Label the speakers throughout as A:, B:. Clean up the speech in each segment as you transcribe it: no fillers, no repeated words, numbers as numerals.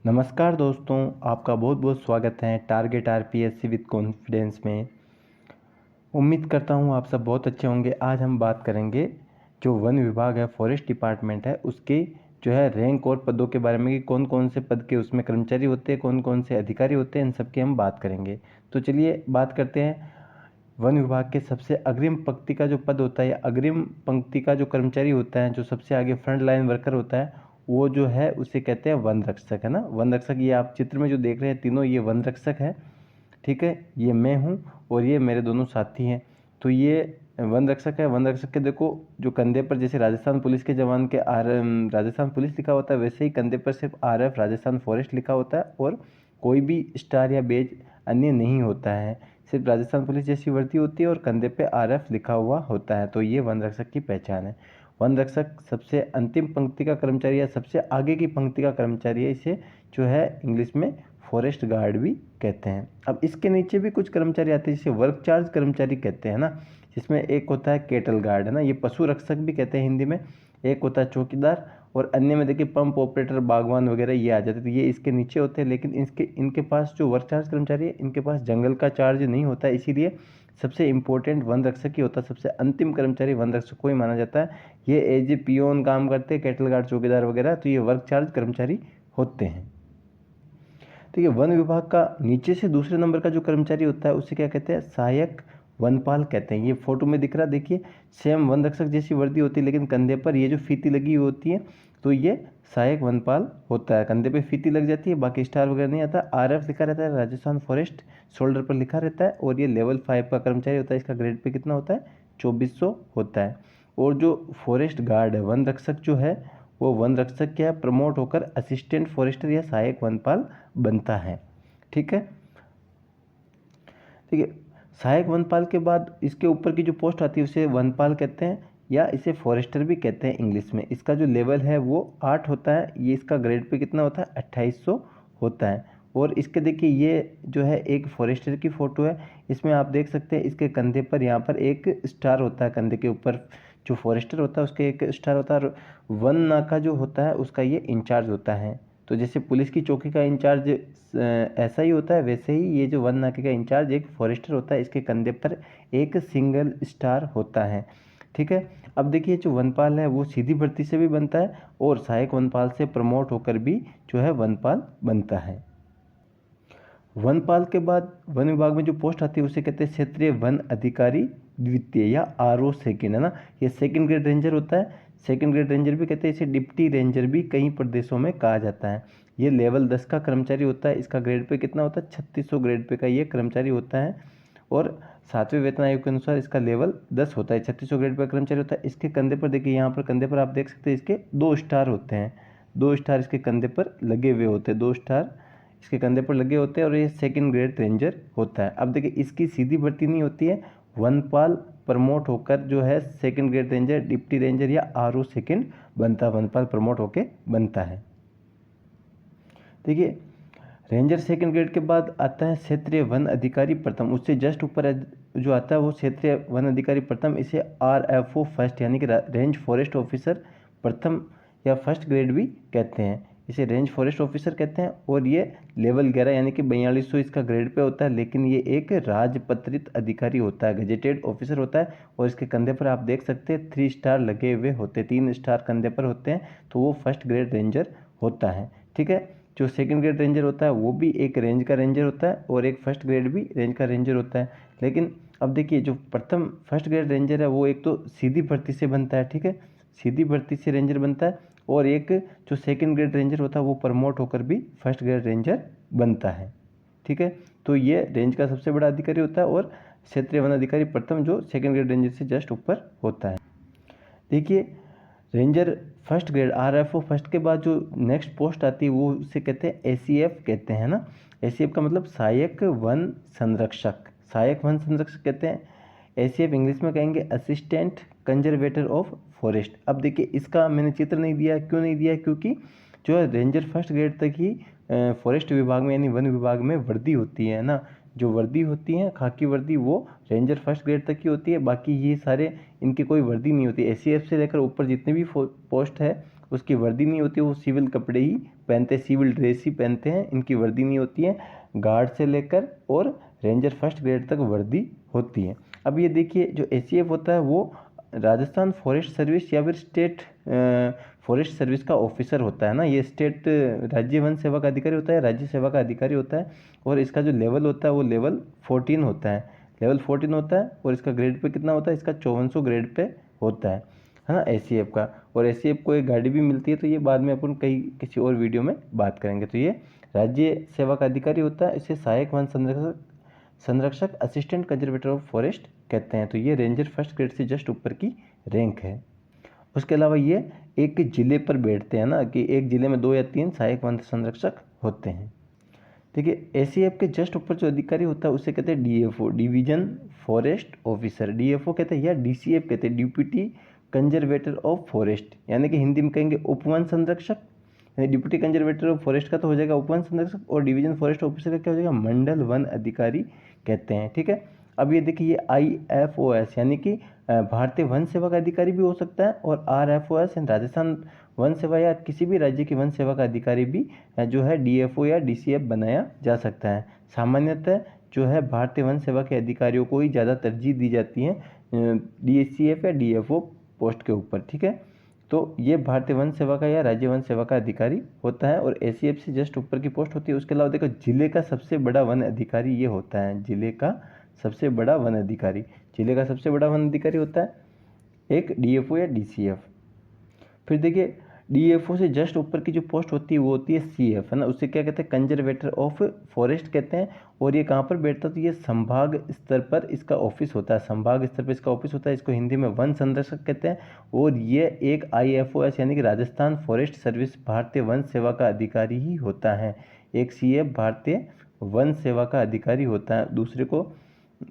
A: नमस्कार दोस्तों, आपका बहुत बहुत स्वागत है टारगेट आरपीएससी विद कॉन्फिडेंस में। उम्मीद करता हूँ आप सब बहुत अच्छे होंगे। आज हम बात करेंगे जो वन विभाग है, फॉरेस्ट डिपार्टमेंट है, उसके जो है रैंक और पदों के बारे में कि कौन कौन से पद के उसमें कर्मचारी होते हैं, कौन कौन से अधिकारी होते हैं, इन सब की हम बात करेंगे। तो चलिए बात करते हैं। वन विभाग के सबसे अग्रिम पंक्ति का जो पद होता है या अग्रिम पंक्ति का जो कर्मचारी होता है, जो सबसे आगे फ्रंट लाइन वर्कर होता है, वो जो है उसे कहते हैं वन रक्षक, है ना। वन रक्षक, ये आप चित्र में जो देख रहे हैं तीनों, ये वन रक्षक है। ठीक है, ये मैं हूँ और ये मेरे दोनों साथी हैं। तो ये वन रक्षक है। वन रक्षक के देखो जो कंधे पर, जैसे राजस्थान पुलिस के जवान के राजस्थान पुलिस लिखा होता है, वैसे ही कंधे पर सिर्फ आरएफ राजस्थान फॉरेस्ट लिखा होता है और कोई भी स्टार या बेज अन्य नहीं होता है। सिर्फ राजस्थान पुलिस जैसी वर्दी होती है और कंधे पे आरएफ लिखा हुआ होता है। तो ये वन रक्षक की पहचान है। वन रक्षक सबसे अंतिम पंक्ति का कर्मचारी या सबसे आगे की पंक्ति का कर्मचारी है। इसे जो है इंग्लिश में फॉरेस्ट गार्ड भी कहते हैं। अब इसके नीचे भी कुछ कर्मचारी आते हैं जिसे वर्क चार्ज कर्मचारी कहते हैं ना, जिसमें एक होता है केटल गार्ड, है ना, ये पशु रक्षक भी कहते हैं हिंदी में। एक होता है चौकीदार और अन्य में देखिए पंप ऑपरेटर, बागवान वगैरह ये आ जाते हैं। तो ये इसके नीचे होते हैं, लेकिन इनके पास जो वर्क चार्ज कर्मचारी है, इनके पास जंगल का चार्ज नहीं होता है। इसीलिए सबसे इंपॉर्टेंट वन रक्षक ही होता है। सबसे अंतिम कर्मचारी वन रक्षक को ही माना जाता है। ये एज ए पियोन काम करते हैं, केटल गार्ड, चौकीदार वगैरह। तो ये वर्क चार्ज कर्मचारी होते हैं। तो ये वन विभाग का नीचे से दूसरे नंबर का जो कर्मचारी होता है उसे क्या कहते हैं? सहायक वनपाल कहते हैं। ये फोटो में दिख रहा, देखिए सेम वन रक्षक जैसी वर्दी होती है, लेकिन कंधे पर ये जो फीती लगी हुई होती है, तो ये सहायक वनपाल होता है। कंधे पे फीती लग जाती है, बाकी स्टार वगैरह नहीं आता। आरएफ लिखा रहता है, राजस्थान फॉरेस्ट शोल्डर पर लिखा रहता है। और ये लेवल 5 का कर्मचारी होता है। इसका ग्रेड पे कितना होता है? 2400 होता है। और जो फॉरेस्ट गार्ड है, वन रक्षक जो है, वो वन रक्षक क्या है? प्रमोट होकर असिस्टेंट फॉरेस्टर या सहायक वनपाल बनता है। ठीक है, ठीक है। सहायक वनपाल के बाद इसके ऊपर की जो पोस्ट आती है उसे वनपाल कहते हैं या इसे फॉरेस्टर भी कहते हैं इंग्लिश में। इसका जो लेवल है वो 8 होता है। ये इसका ग्रेड पे कितना होता है? 2800 होता है। और इसके देखिए ये जो है एक फॉरेस्टर की फ़ोटो है। इसमें आप देख सकते हैं इसके कंधे पर यहाँ पर एक स्टार होता है। कंधे के ऊपर जो फॉरेस्टर होता है उसके एक स्टार होता है। और वन नाका जो होता है उसका ये इंचार्ज होता है। तो जैसे पुलिस की चौकी का इंचार्ज ऐसा ही होता है, वैसे ही ये जो वन नाके का इंचार्ज एक फॉरेस्टर होता है। इसके कंधे पर एक सिंगल स्टार होता है। ठीक है, अब देखिए जो वनपाल है वो सीधी भर्ती से भी बनता है और सहायक वनपाल से प्रमोट होकर भी जो है वनपाल बनता है। वनपाल के बाद वन विभाग में जो पोस्ट आती है उसे कहते हैं क्षेत्रीय वन अधिकारी द्वितीय या आरओ सेकंड, है ना। ये सेकंड ग्रेड रेंजर होता है। सेकंड ग्रेड रेंजर भी कहते हैं, इसे डिप्टी रेंजर भी कई प्रदेशों में कहा जाता है। ये लेवल 10 का कर्मचारी होता है। इसका ग्रेड पे कितना होता है? 3600 ग्रेड पे का ये कर्मचारी होता है। और 7वें वेतन आयोग के अनुसार इसका लेवल 10 होता है। 3600 ग्रेड पे कर्मचारी होता है। इसके कंधे पर देखिए, यहाँ पर कंधे पर आप देख सकते हैं इसके 2 स्टार होते हैं। 2 स्टार इसके कंधे पर लगे हुए होते हैं। 2 स्टार इसके कंधे पर लगे होते हैं और ये सेकंड ग्रेड रेंजर होता है। अब देखिए इसकी सीधी भर्ती नहीं होती है। वनपाल प्रमोट होकर जो है second grade ranger, deputy ranger या आरओ सेकंड बनता है। वनपाल प्रमोट होकर बनता है। देखिए रेंजर सेकंड ग्रेड के बाद आता है क्षेत्रीय वन अधिकारी प्रथम। उससे जस्ट ऊपर जो आता है वो क्षेत्रीय वन अधिकारी प्रथम। इसे आरएफओ फर्स्ट यानी कि रेंज फॉरेस्ट ऑफिसर प्रथम या फर्स्ट ग्रेड भी कहते हैं। इसे रेंज फॉरेस्ट ऑफिसर कहते हैं। और ये लेवल 11 यानी कि 4200 इसका ग्रेड पे होता है। लेकिन ये एक राजपत्रित अधिकारी होता है, गजेटेड ऑफिसर होता है। और इसके कंधे पर आप देख सकते हैं 3 स्टार लगे हुए होते हैं, 3 स्टार कंधे पर होते हैं। तो वो फर्स्ट ग्रेड रेंजर होता है। ठीक है, जो सेकंड ग्रेड रेंजर होता है वो भी एक रेंज का रेंजर होता है और एक फर्स्ट ग्रेड भी रेंज का रेंजर होता है। लेकिन अब देखिए जो प्रथम फर्स्ट ग्रेड रेंजर है वो एक तो सीधी भर्ती से बनता है। ठीक है, सीधी भर्ती से रेंजर बनता है। और एक जो सेकंड ग्रेड रेंजर होता है वो प्रमोट होकर भी फर्स्ट ग्रेड रेंजर बनता है। ठीक है, तो ये रेंज का सबसे बड़ा अधिकारी होता है और क्षेत्रीय वन अधिकारी प्रथम जो सेकंड ग्रेड रेंजर से जस्ट ऊपर होता है। देखिए ranger first grade RFO first के बाद जो नेक्स्ट पोस्ट आती है वो उसे कहते हैं एसीएफ कहते हैं ना। एसीएफ का मतलब सहायक वन संरक्षक, सहायक वन संरक्षक कहते हैं। एसीएफ इंग्लिश में कहेंगे असिस्टेंट कंजर्वेटर ऑफ फॉरेस्ट। अब देखिए इसका मैंने चित्र नहीं दिया, क्यों नहीं दिया? क्योंकि जो है रेंजर फर्स्ट ग्रेड तक ही फॉरेस्ट विभाग में यानी वन विभाग में वर्दी होती है ना। जो वर्दी होती है खाकी वर्दी, वो रेंजर फर्स्ट ग्रेड तक की होती है। बाकी ये सारे इनकी कोई वर्दी नहीं होती। एसीएफ से लेकर ऊपर जितने भी पोस्ट है उसकी वर्दी नहीं होती, वो सिविल कपड़े ही पहनते हैं, सिविल ड्रेस ही पहनते हैं, इनकी वर्दी नहीं होती है। गार्ड से लेकर और रेंजर फर्स्ट ग्रेड तक वर्दी होती है। अब ये देखिए जो ACF होता है वो राजस्थान फॉरेस्ट सर्विस या फिर स्टेट फॉरेस्ट सर्विस का ऑफिसर होता है ना। ये स्टेट राज्य वन सेवा का अधिकारी होता है, राज्य सेवा का अधिकारी होता है, और इसका जो लेवल होता है वो लेवल 14 होता है, लेवल 14 होता है। और इसका ग्रेड पे कितना होता है, इसका 5400 ग्रेड पे होता है ना ACF का। और ACF को एक गाड़ी भी मिलती है, तो ये बाद में अपन कहीं किसी और वीडियो में बात करेंगे। तो ये राज्य सेवा का अधिकारी होता है, इसे सहायक वन संरक्षक असिस्टेंट कंजर्वेटर ऑफ फॉरेस्ट कहते हैं। तो ये रेंजर फर्स्ट ग्रेड से जस्ट ऊपर की रैंक है। उसके अलावा ये एक जिले पर बैठते हैं ना, कि एक जिले में 2 या 3 सहायक वन संरक्षक होते हैं। देखिए ACF के जस्ट ऊपर जो अधिकारी होता है उसे कहते हैं DFO, division forest officer, DFO कहते हैं, या DCF कहते हैं, डिप्यूटी कंजर्वेटर ऑफ फॉरेस्ट, यानी कि हिंदी में कहेंगे उपवन संरक्षक। यानी डिप्यूटी कंजर्वेटर ऑफ फॉरेस्ट का तो हो जाएगा उपवन संरक्षक, और डिवीजन फॉरेस्ट ऑफिसर का क्या हो जाएगा, मंडल वन अधिकारी कहते हैं। ठीक है, अब ये देखिए ये IFOS यानी कि भारतीय वन सेवा का अधिकारी भी हो सकता है, और RFOS राजस्थान वन सेवा या किसी भी राज्य की वन सेवा का अधिकारी भी जो है DFO या DCF बनाया जा सकता है। सामान्यतः जो है भारतीय वन सेवा के अधिकारियों को ही ज़्यादा तरजीह दी जाती है DCF या DFO पोस्ट के ऊपर। ठीक है, तो ये भारतीय वन सेवा का या राज्य वन सेवा का अधिकारी होता है, और ACF से जस्ट ऊपर की पोस्ट होती है। उसके अलावा देखो जिले का सबसे बड़ा वन अधिकारी ये होता है, जिले का सबसे बड़ा वन अधिकारी, जिले का सबसे बड़ा वन अधिकारी होता है एक DFO या DCF। फिर देखिए DFO से जस्ट ऊपर की जो पोस्ट होती है वो होती है CF, है ना, उससे क्या कहते हैं, कंजर्वेटर ऑफ फॉरेस्ट कहते हैं। और ये कहाँ पर बैठता है, तो ये संभाग स्तर पर इसका ऑफिस होता है, संभाग स्तर पर इसका ऑफिस होता है, इसको हिंदी में वन संरक्षक कहते हैं। और ये एक IFOS यानी कि राजस्थान फॉरेस्ट सर्विस भारतीय वन सेवा का अधिकारी ही होता है। एक CF भारतीय वन सेवा का अधिकारी होता है, दूसरे को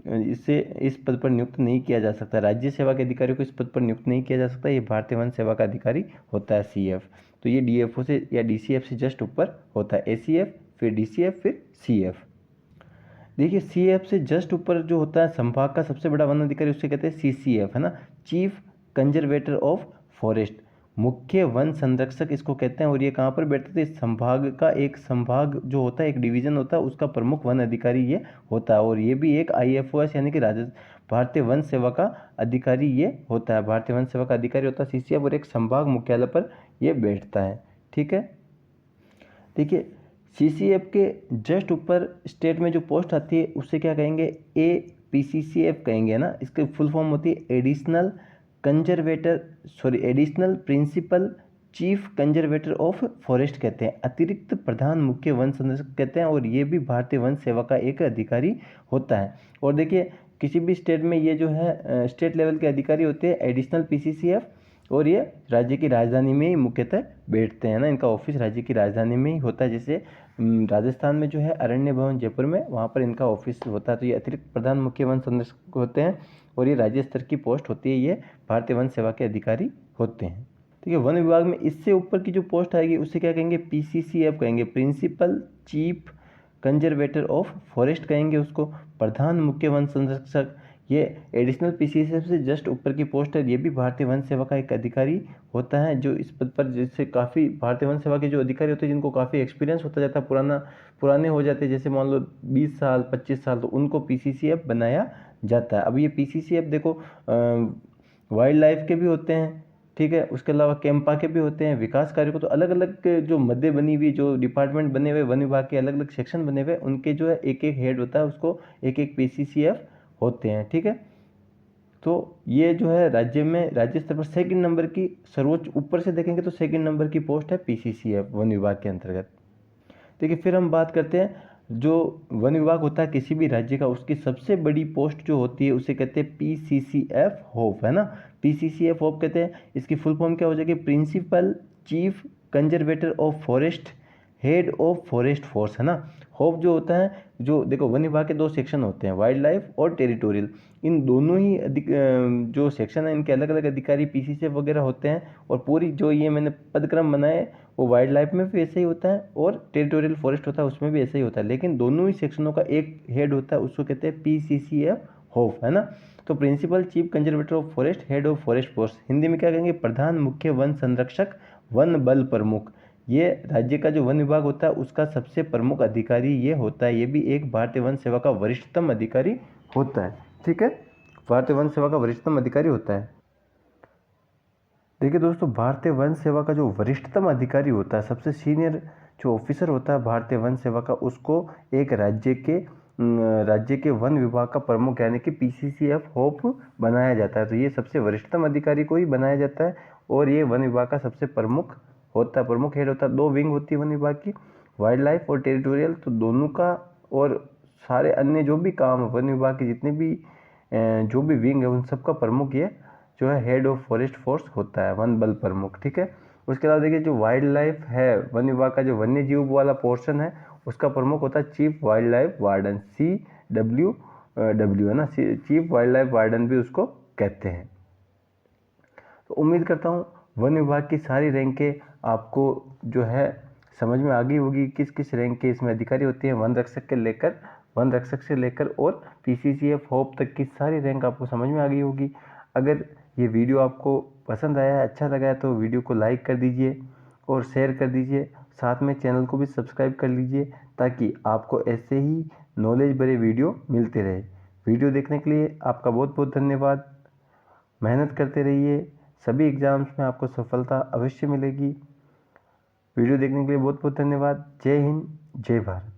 A: इससे इस पद पर नियुक्त नहीं किया जा सकता, राज्य सेवा के अधिकारी को इस पद पर नियुक्त नहीं किया जा सकता, ये भारतीय वन सेवा का अधिकारी होता है CF। तो ये DFO से या DCF से जस्ट ऊपर होता है, ACF फिर DCF फिर CF। देखिए CF से जस्ट ऊपर जो होता है संभाग का सबसे बड़ा वन अधिकारी, उससे कहते हैं CCF, है ना, चीफ कंजर्वेटर ऑफ फॉरेस्ट, मुख्य वन संरक्षक इसको कहते हैं। और ये कहाँ पर बैठते थे, संभाग का एक संभाग जो होता है, एक डिवीजन होता है, उसका प्रमुख वन अधिकारी ये होता है। और ये भी एक IFOS यानी कि भारतीय वन सेवा का अधिकारी ये होता है, भारतीय वन सेवा का अधिकारी होता है CCF, और एक संभाग मुख्यालय पर ये बैठता है। ठीक है, देखिए CCF के जस्ट ऊपर स्टेट में जो पोस्ट आती है उससे क्या कहेंगे, APCCF कहेंगे, है ना। इसकी फुल फॉर्म होती है additional additional principal chief conservator of forest कहते हैं, अतिरिक्त प्रधान मुख्य वन संरक्षक कहते हैं। और ये भी भारतीय वन सेवा का एक अधिकारी होता है। और देखिए किसी भी स्टेट में ये जो है स्टेट लेवल के अधिकारी होते हैं एडिशनल PCCF, और ये राज्य की राजधानी में ही मुख्यतः बैठते हैं ना, इनका ऑफिस राज्य की राजधानी में ही होता है। जैसे राजस्थान में जो है अरण्य भवन जयपुर में, वहाँ पर इनका ऑफिस होता है। तो ये अतिरिक्त प्रधान मुख्य वन संरक्षक होते हैं, और ये राज्य स्तर की पोस्ट होती है, ये भारतीय वन सेवा के अधिकारी होते हैं। ठीक है, वन विभाग में इससे ऊपर की जो पोस्ट आएगी उससे क्या कहेंगे, PCCF कहेंगे, principal chief conservator of forest कहेंगे उसको, प्रधान मुख्य वन संरक्षक। ये एडिशनल PCCF से जस्ट ऊपर की पोस्ट है, ये भी भारतीय वन सेवा का एक अधिकारी होता है, जो इस पद पर जैसे काफ़ी भारतीय वन सेवा के जो अधिकारी होते हैं जिनको काफ़ी एक्सपीरियंस होता जाता है, पुराने हो जाते हैं, जैसे मान लो 20 साल 25 साल, तो उनको PCCF बनाया जाता है। अब ये PCCF देखो वाइल्ड लाइफ के भी होते हैं, ठीक है, उसके अलावा कैंपा के भी होते हैं, विकास कार्य को, तो अलग अलग जो मदे बनी हुई, जो डिपार्टमेंट बने हुए, वन विभाग के अलग अलग सेक्शन बने हुए, उनके जो है एक एक हेड होता है, उसको एक एक PCCF होते हैं। ठीक है, तो ये जो है राज्य में राज्य स्तर पर सेकंड नंबर की सर्वोच्च, ऊपर से देखेंगे तो सेकंड नंबर की पोस्ट है PCCF वन विभाग के अंतर्गत। देखिए फिर हम बात करते हैं, जो वन विभाग होता है किसी भी राज्य का, उसकी सबसे बड़ी पोस्ट जो होती है उसे कहते हैं PCCF होप, है ना, PCCF होप कहते हैं। इसकी फुल फॉर्म क्या हो जाएगी, principal chief conservator of forest, head of forest force, है ना। होप जो होता है, जो देखो वन विभाग के 2 सेक्शन होते हैं, वाइल्ड लाइफ और टेरिटोरियल, इन दोनों ही जो सेक्शन है इनके अलग अलग अधिकारी PCCF वगैरह होते हैं। और पूरी जो ये मैंने पदक्रम बनाए वो वाइल्ड लाइफ में भी ऐसा ही होता है, और टेरिटोरियल फॉरेस्ट होता है उसमें भी ऐसा ही होता है, लेकिन दोनों ही सेक्शनों का एक हेड होता है, उसको कहते हैं PCCF होप, है ना। तो principal chief conservator of forest, head of forest force, Hindi में क्या कहेंगे, प्रधान मुख्य वन संरक्षक वन बल प्रमुख, ये राज्य का जो वन विभाग होता है उसका सबसे प्रमुख अधिकारी ये होता है। ये भी एक भारतीय वन सेवा का वरिष्ठतम अधिकारी होता है। ठीक है, भारतीय वन सेवा का वरिष्ठतम अधिकारी होता है। देखिए दोस्तों, भारतीय वन सेवा का जो वरिष्ठतम अधिकारी होता है, सबसे सीनियर जो ऑफिसर होता है भारतीय वन सेवा का, उसको एक राज्य के वन विभाग का प्रमुख यानी कि PCCF होप बनाया जाता है। तो ये सबसे वरिष्ठतम अधिकारी को ही बनाया जाता है और ये वन विभाग का सबसे प्रमुख होता है, प्रमुख हेड होता है। 2 विंग होती है वन विभाग की, वाइल्ड लाइफ और टेरिटोरियल। तो दोनों का और सारे अन्य जो भी काम वन विभाग के जितने भी जो भी विंग है उन सब का प्रमुख ये जो है हेड ऑफ फॉरेस्ट फोर्स होता है, वन बल प्रमुख। ठीक है, उसके अलावा देखिए जो वाइल्ड लाइफ है, वन विभाग का जो वन्य जीव वाला पोर्शन है उसका प्रमुख होता है chief wild life warden, CWW है ना, चीफ वाइल्ड लाइफ वार्डन भी उसको कहते हैं। तो उम्मीद करता हूँ वन विभाग की सारी रैंकें आपको जो है समझ में आ गई होगी, किस किस रैंक के इसमें अधिकारी होते हैं। वन रक्षक से लेकर और PCCF होप तक की सारी रैंक आपको समझ में आ गई होगी। अगर ये वीडियो आपको पसंद आया है, अच्छा लगा है, तो वीडियो को लाइक कर दीजिए और शेयर कर दीजिए। साथ में चैनल को भी सब्सक्राइब कर लीजिए ताकि आपको ऐसे ही नॉलेज भरे वीडियो मिलते रहे। वीडियो देखने के लिए आपका बहुत बहुत धन्यवाद। मेहनत करते रहिए, सभी एग्ज़ाम्स में आपको सफलता अवश्य मिलेगी। वीडियो देखने के लिए बहुत बहुत धन्यवाद। जय हिंद, जय भारत।